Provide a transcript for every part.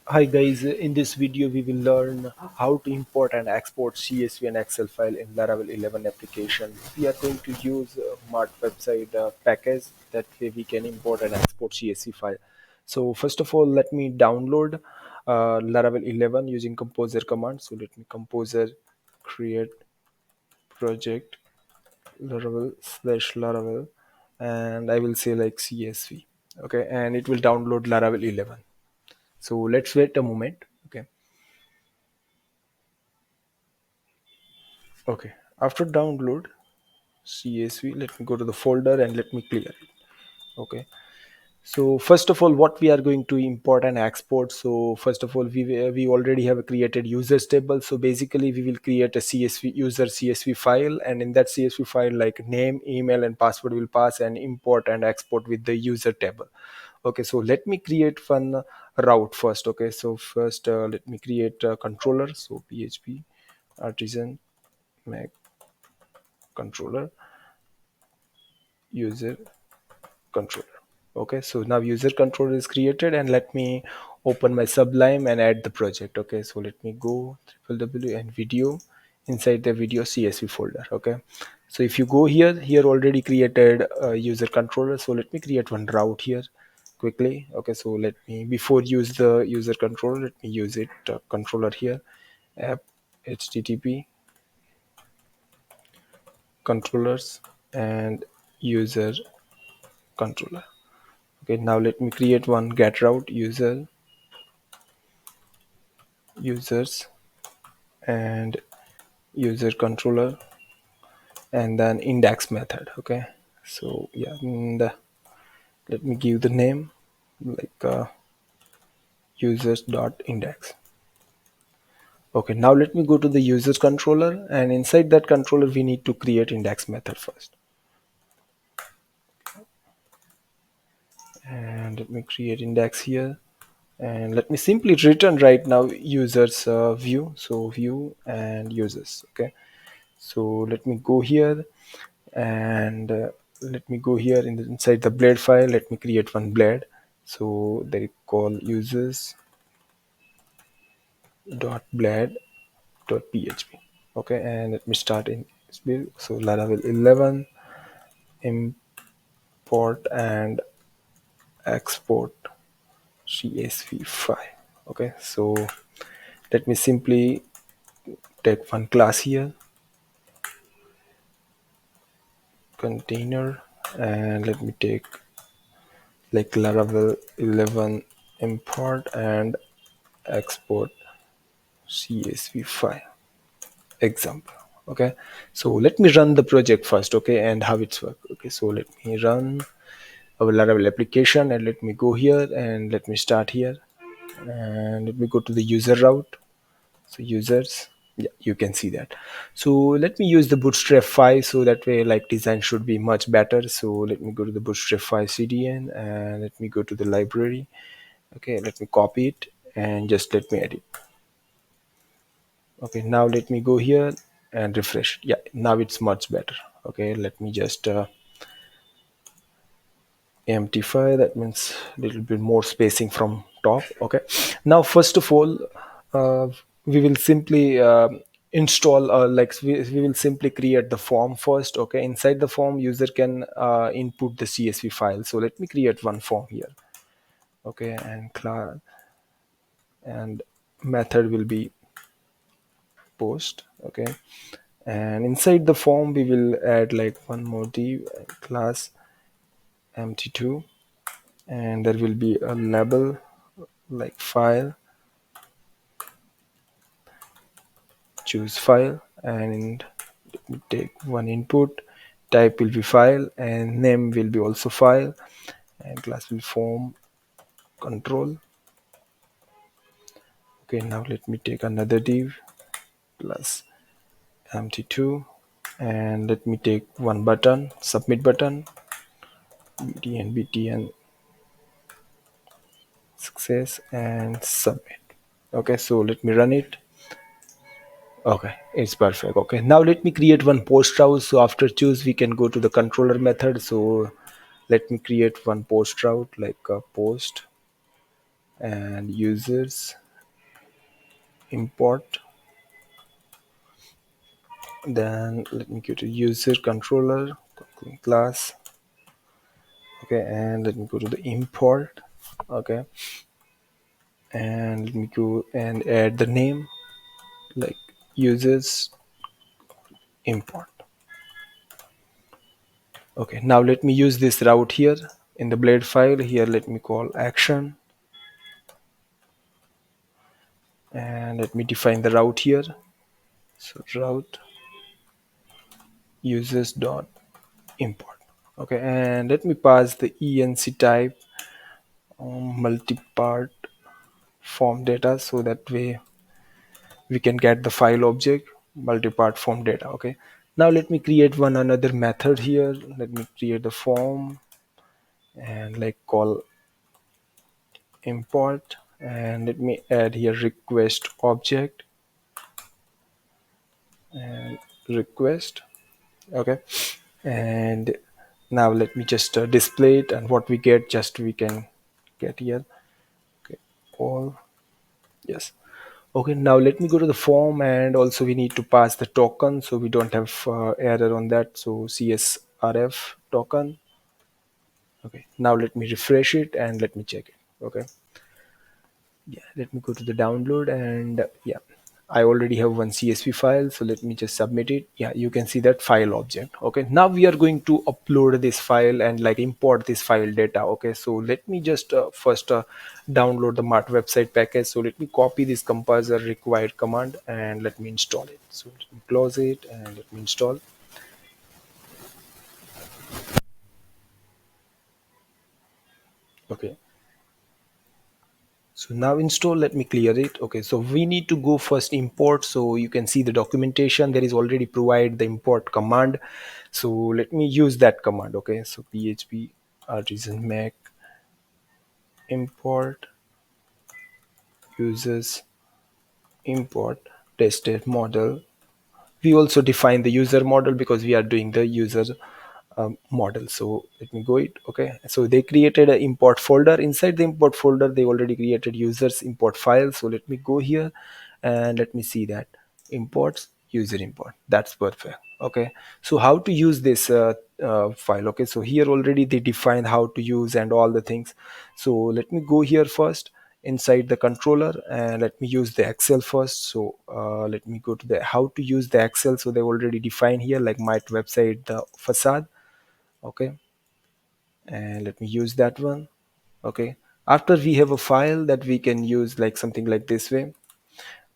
Hi guys, in this video we will learn how to import and export CSV and Excel file in Laravel 11 application. We are going to use Mart website package, that way we can import and export CSV file. So first of all, let me download Laravel 11 using composer command. So let me composer create project Laravel/Laravel, and I will say like CSV. Okay, and it will download Laravel 11. So let's wait a moment. Okay. Okay, after download CSV, let me go to the folder and let me clear it. Okay, so first of all, what we are going to import and export. So first of all, we already have a created users table. So basically, we will create a CSV user CSV file, and in that CSV file, like name, email, and password will pass and import and export with the user table. Okay, so let me create one route first. Okay, so first let me create a controller. So PHP artisan Mac controller user controller. Okay, so now user controller is created, and let me open my Sublime and add the project. Okay, so let me go www and video, inside the video CSV folder. Okay, so if you go here already created a user controller. So let me create one route here quickly. Okay, so let me, before use the user controller, let me use it controller here, app http controllers and user controller. Okay, now let me create one get route users and user controller, and then index method. Okay, so yeah, let me give the name like users dot index. Okay, now let me go to the users controller, and inside that controller we need to create index method first. And let me create index here, and let me simply return right now users view. So view and users. Okay, so let me go here, and let me go here inside the blade file. Let me create one blade. So they call users dot blade dot php. Okay, and let me start in build. So Laravel 11 import and export CSV file. Okay, so let me simply take one class here, container, and let me take like Laravel 11 import and export CSV file example. Okay, so let me run the project first. Okay, and how it's work. Okay, so let me run our Laravel application, and let me go here, and let me start here, and let me go to the user route. So users, yeah, you can see that. So let me use the bootstrap 5, so that way like design should be much better. So let me go to the bootstrap 5 cdn, and let me go to the library. Okay, let me copy it and just let me edit. Okay, now let me go here and refresh. Yeah, now it's much better. Okay, let me just empty file. That means a little bit more spacing from top. Okay, now first of all, uh, we will simply install like we will simply create the form first. Okay, inside the form user can input the CSV file. So let me create one form here. Okay, and class and method will be post. Okay, and inside the form we will add like one more div class empty2, and there will be a label like file, choose file, and we take one input, type will be file, and name will be also file, and class will form control. Okay, now let me take another div plus empty2, and let me take one button, submit button, btn success, and submit. Okay, so let me run it. Okay, it's perfect. Okay, now let me create one post route. So after choose, we can go to the controller method. So let me create one post route like a post and users import. Then let me go to user controller class. Okay, and let me go to the import. Okay, and let me go and add the name like users import. Okay, now let me use this route here in the blade file. Here let me call action, and let me define the route here. So route users dot import. Okay, and let me pass the enc type multi-part form data, so that way we can get the file object multi-part form data. Okay, now let me create one another method here. Let me create the form and like call import, and let me add here request object and request. Okay, and now let me just display it, and what we get just we can get here. Okay, all yes. Okay, now let me go to the form, and also we need to pass the token so we don't have error on that. So csrf token. Okay, now let me refresh it and let me check it. Okay, yeah, let me go to the download, and yeah, I already have one csv file, so let me just submit it. Yeah, you can see that file object. Okay, now we are going to upload this file and like import this file data. Okay, so let me just first download the mart website package. So let me copy this composer required command and let me install it. So let me close it and let me install. Okay, so now install, let me clear it. Okay, so we need to go first import. So you can see the documentation there is already provide the import command. So let me use that command. Okay, so php artisan mac import users import tested model. We also define the user model because we are doing the user model. So let me go it. Okay, so they created an import folder. Inside the import folder they already created users import file. So let me go here and let me see that imports user import. That's perfect. Okay, so how to use this file? Okay, so here already they define how to use and all the things. So let me go here first inside the controller and let me use the excel first. So let me go to the how to use the excel. So they already define here like my website the facade. Okay, and let me use that one. Okay, after we have a file that we can use like something like this way.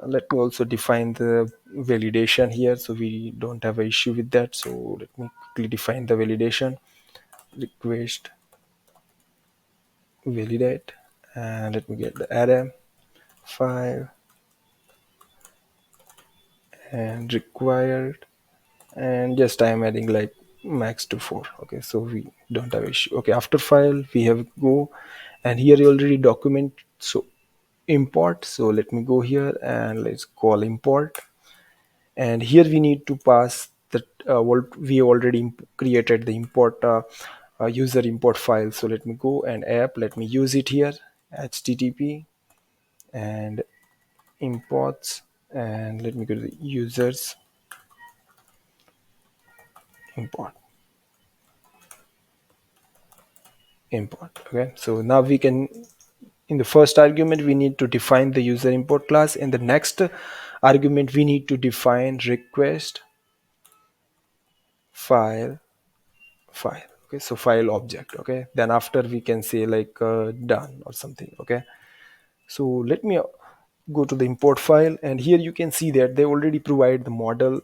Let me also define the validation here so we don't have an issue with that. So let me quickly define the validation request validate, and let me get the array 5 and required, and just I'm adding like max to 4. Okay, so we don't have issue. Okay, after file we have go, and here you already document. So import, so let me go here and let's call import, and here we need to pass that what we already created the import user import file. So let me go and app, let me use it here http and imports, and let me go to the users import. Okay, so now we can, in the first argument we need to define the user import class. In the next argument we need to define request file file. Okay, so file object. Okay, then after we can say like done or something. Okay, so let me go to the import file, and here you can see that they already provide the model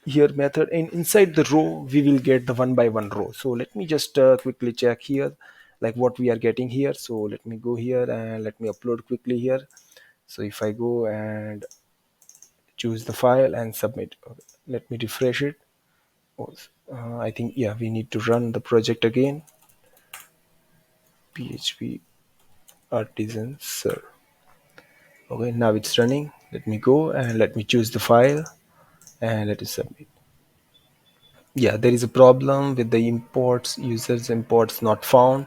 here method, and inside the row we will get the one by one row. So let me just quickly check here like what we are getting here. So let me go here and let me upload quickly here. So if I go and choose the file and submit. Okay, let me refresh it. Oh, I think yeah, we need to run the project again. php artisan sir. Okay, now it's running. Let me go and let me choose the file and let it submit. Yeah, there is a problem with the imports, users imports not found.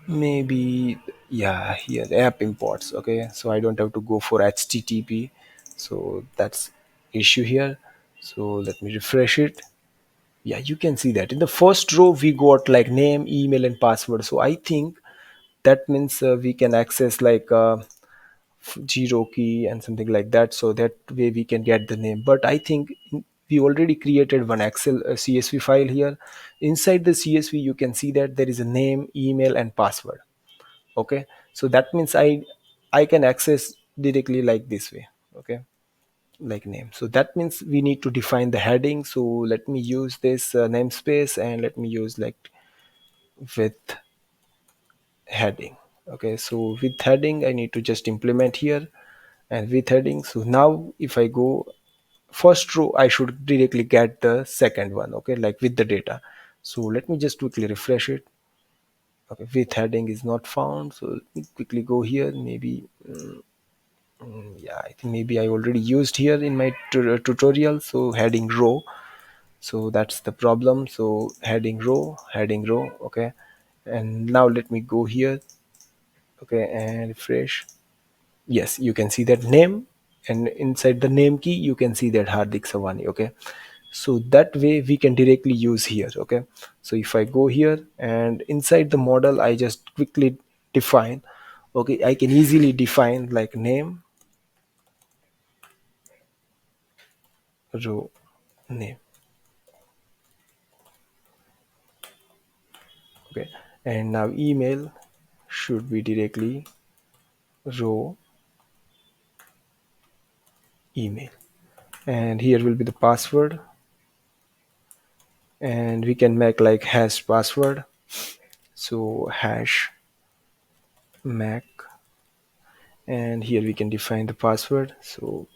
Maybe Yeah, here app imports. Okay, so I don't have to go for HTTP, so that's issue here. So let me refresh it. Yeah, you can see that in the first row we got like name, email, and password. So I think that means we can access like zero key and something like that, so that way we can get the name. But I think we already created one excel CSV file here. Inside the CSV you can see that there is a name, email, and password. Okay, so that means I can access directly like this way. Okay, like name. So that means we need to define the heading. So let me use this namespace, and let me use like with heading. Okay, so with heading I need to just implement here, and with heading. So now if I go first row, I should directly get the second one. Okay, like with the data. So let me just quickly refresh it. Okay, with heading is not found, so let me quickly go here. Maybe yeah, I think maybe I already used here in my tutorial. So heading row, so that's the problem. So heading row. Okay, and now let me go here. Okay, and refresh. Yes, you can see that name, and inside the name key you can see that Hardik Savani. Okay, so that way we can directly use here. Okay, so if I go here and inside the model I just quickly define. Okay, I can easily define like name, row, name. Okay, and now email should be directly row, email, and here will be the password, and we can make like hash password. So hash mac, and here we can define the password. So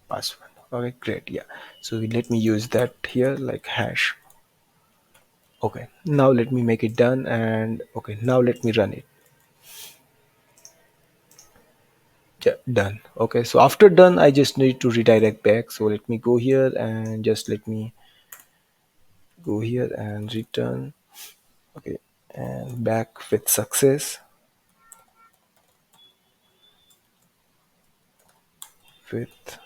password. Okay, great. Yeah, so let me use that here like hash. Okay, now let me make it done, and okay, now let me run it. Yeah, done. Okay, so after done I just need to redirect back. So let me go here and just let me go here and return. Okay, and back with success, with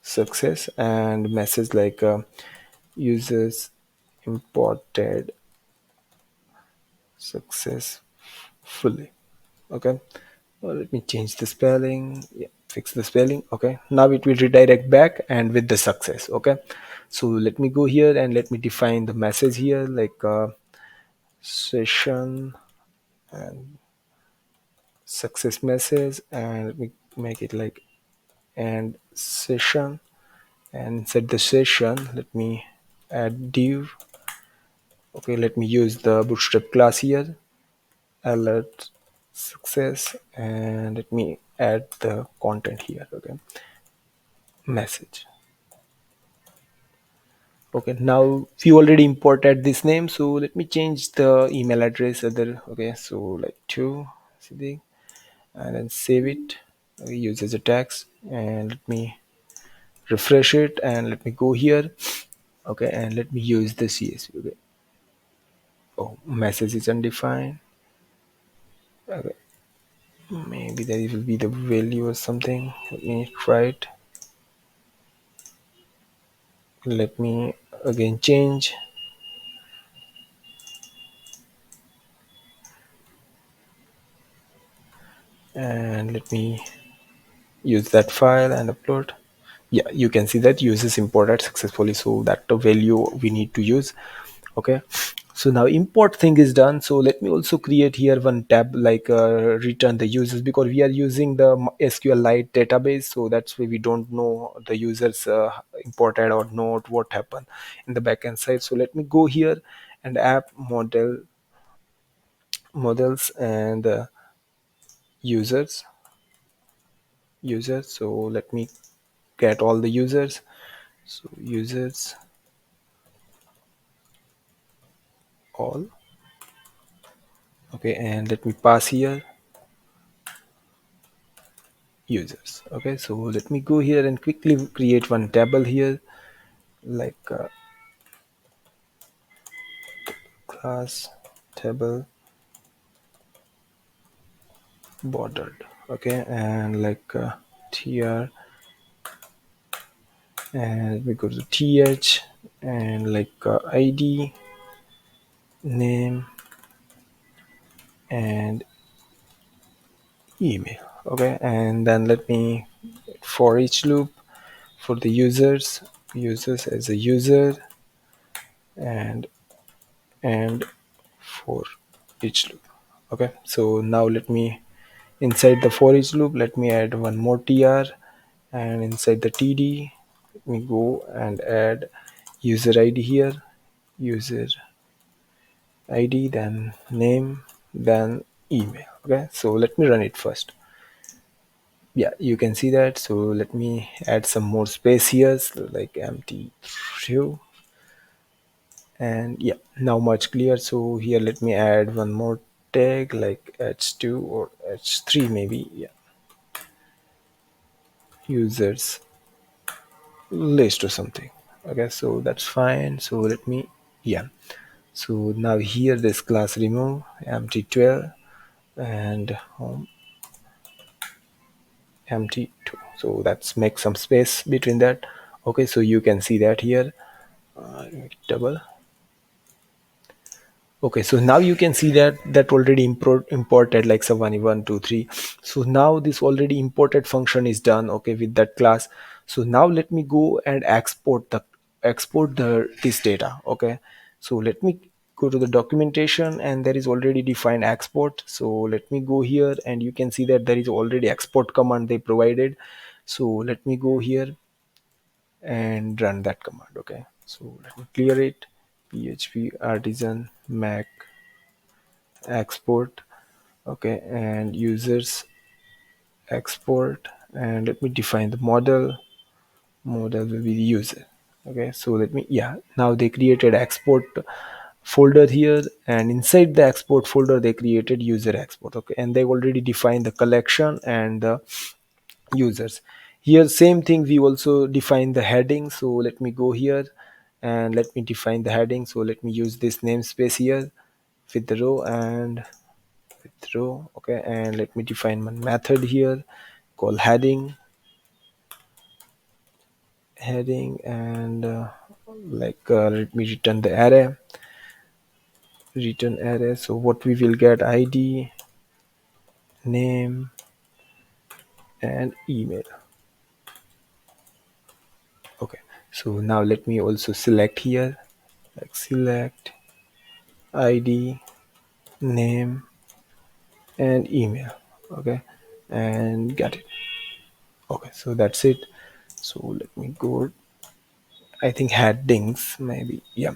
success, and message like users imported successfully. Okay, well, let me change the spelling. Yeah, fix the spelling. Okay, now it will redirect back and with the success. Okay, so let me go here and let me define the message here like session and success message, and let me make it like and session, and set the session. Let me add div. Okay, let me use the bootstrap class here, alert success, and let me add the content here. Okay, message. Okay, now we already imported this name, so let me change the email address other. Okay, so like to Siddiq, and then save it. Use as a text, and let me refresh it, and let me go here. Okay, and let me use the CSV. Okay, oh, message is undefined. Okay, maybe there will be the value or something. Let me try it. Let me again change, and let me use that file and upload. Yeah, you can see that uses imported successfully, so that the value we need to use. Okay, so now import thing is done. So let me also create here one tab like return the users, because we are using the SQLite database, so that's why we don't know the users imported or not, what happened in the backend side. So let me go here and app models and users. So let me get all the users. So users all. Okay, and let me pass here users. Okay, so let me go here and quickly create one table here like class table bordered. Okay, and like tr, and we go to th, and like id, name, and email. Okay, and then let me for each loop for the users as a user, and and for each loop. Okay, so now let me inside the for each loop, let me add one more tr, and inside the td, let me go and add user id here, user id, then name, then email. Okay, so let me run it first. Yeah, you can see that. So let me add some more space here, so like empty few, and yeah, now much clear. So here let me add one more tag like h2 or h3 maybe. Yeah, users list or something. Okay, so that's fine. So let me, yeah, so now here this class remove empty 12 and home empty 2. So that's make some space between that. Okay, so you can see that here, double. Okay, so now you can see that already imported like some 1, 2, 3. So now this already imported function is done. Okay, with that class. So now let me go and export the this data. Okay, so let me go to the documentation, and there is already defined export. So let me go here, and you can see that there is already export command they provided. So let me go here and run that command. Okay, so let me clear it. PHP artisan Mac export. Okay, and users export, and let me define the model will be the user. Okay, so let me, yeah, now they created export folder here, and inside the export folder they created user export. Okay, and they already defined the collection and the users. Here same thing, we also define the heading. So let me go here and let me define the heading. So let me use this namespace here with the row and with row. Okay, and let me define one method here called heading, and let me return array. So what we will get, id, name, and email. Okay, so now let me also select here, like select id, name, and email. Okay, and get it. Okay, so that's it. So let me go, I think headings maybe, yeah.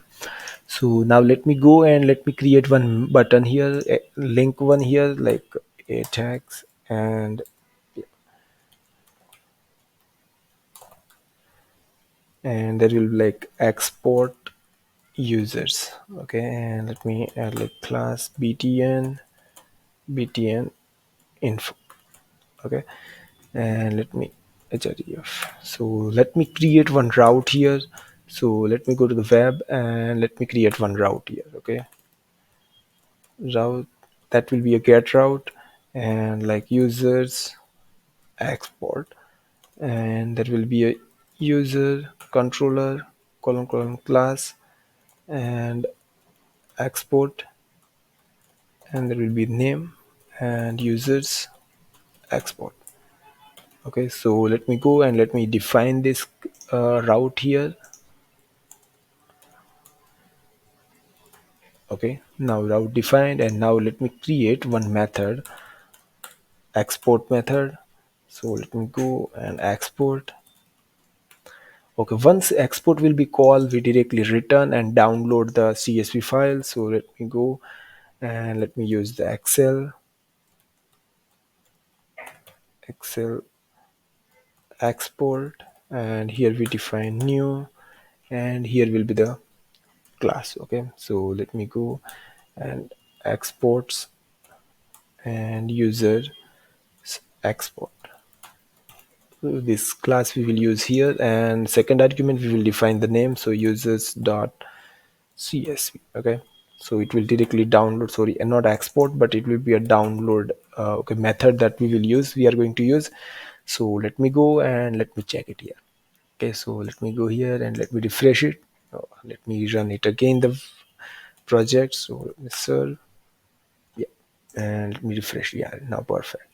So now let me go and let me create one button here, a link one here, like a tags, and there will be like export users. Okay, and let me add like class btn info. Okay, and let me href. So let me create one route here. So let me go to the web and let me create one route here. Okay, route, that will be a get route, and like users export, and there will be a user controller colon class and export, and there will be name and users export. Okay, so let me go and let me define this route here. Okay, now route defined, and now let me create one method, export method. So let me go and export. Okay, once export will be called, we directly return and download the CSV file. So let me go and let me use the Excel export, and here we define new, and here will be the class. Okay, so let me go and exports and user export. So this class we will use here, and second argument we will define the name, so users dot csv. Okay, So it will directly download, sorry, and not export, but it will be a download okay, method that we are going to use. So let me go and let me check it here. Okay, so let me go here and let me refresh it. Let me run it again, the project. So let me serve, yeah, and let me refresh. Yeah, now perfect.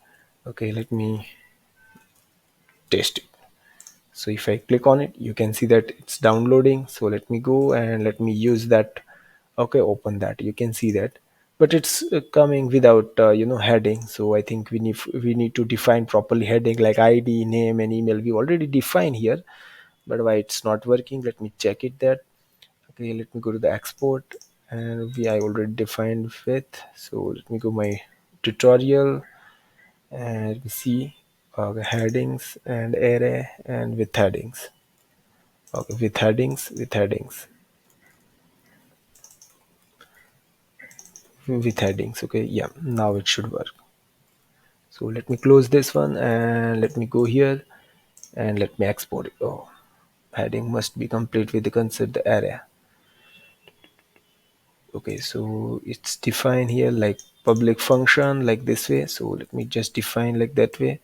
Okay, let me test it. So if I click on it, you can see that it's downloading. So let me go and let me use that. Okay, open that, you can see that, but it's coming without heading. So I think we need to define properly heading like ID, name, and email. We already defined here, but why it's not working? Let me check it that. Okay, let me go to the export, and I already defined with. So let me go my tutorial, and let me see headings and array and with headings. Okay, with headings. Okay, yeah, now it should work. So let me close this one and let me go here and let me export it. Oh, heading must be complete with the concept the array. Okay, so it's defined here like public function like this way. So let me just define like that way.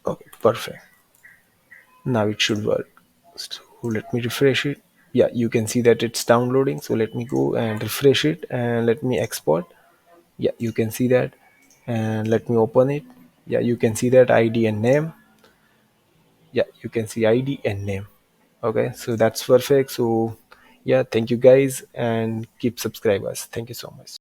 Okay, perfect. Now it should work. So let me refresh it. Yeah, you can see that it's downloading. So let me go and refresh it and let me export. Yeah, you can see that, and let me open it. Yeah, you can see that ID and name. Yeah, you can see ID and name. Okay, so that's perfect. So yeah, thank you guys, and keep subscribers. Thank you so much.